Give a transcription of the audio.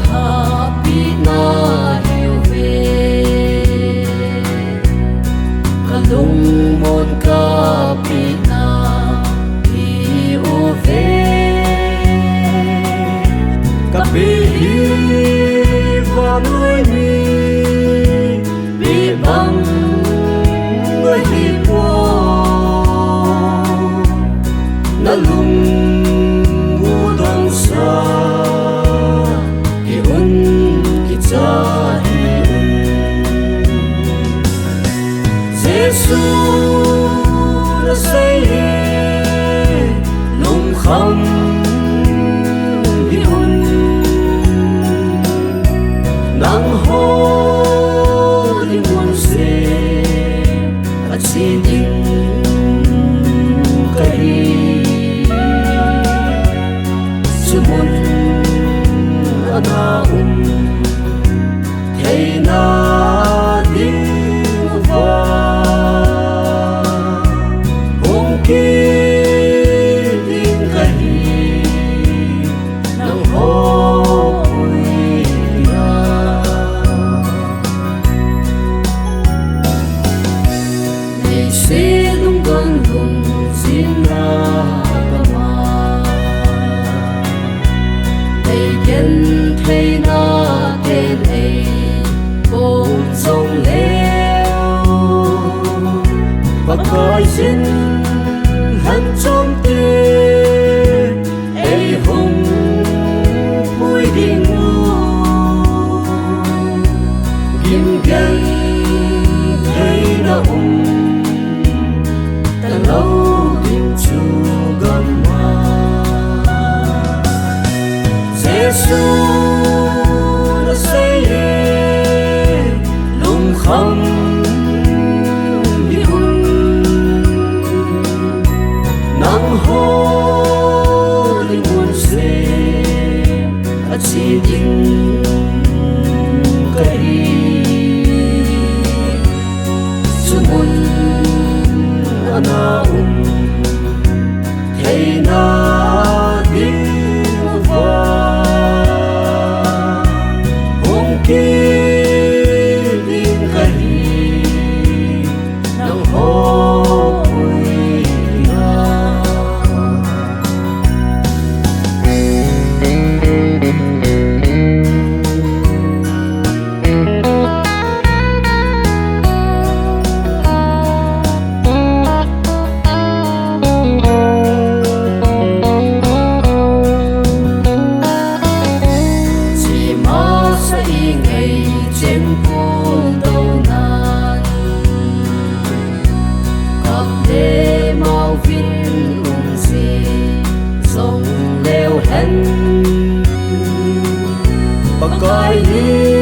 happy na hiu ve kalung mon ka pi na hiu ve ka pi va nuôi mi bi bang người hi po na lung u dong sa hi un ki cha hi Giêsu na say lung kham hi un nang ho ding mun se at si ding kai sumun ana thei na ding va hong ki ding kai nang ho se lung con lung xin ra ma thầy kiến thầy na tên ấy cùng sông leo và coi xin hắn trong tê ấy hùng vui đi ngu kim gan thầy na lâu tìm chu gom hoa Giêsu đã say lung không bị un nắng hồ linh muôn se at si ding kai sumun ana thei na ding va hong ki ding kai nang ho na coi như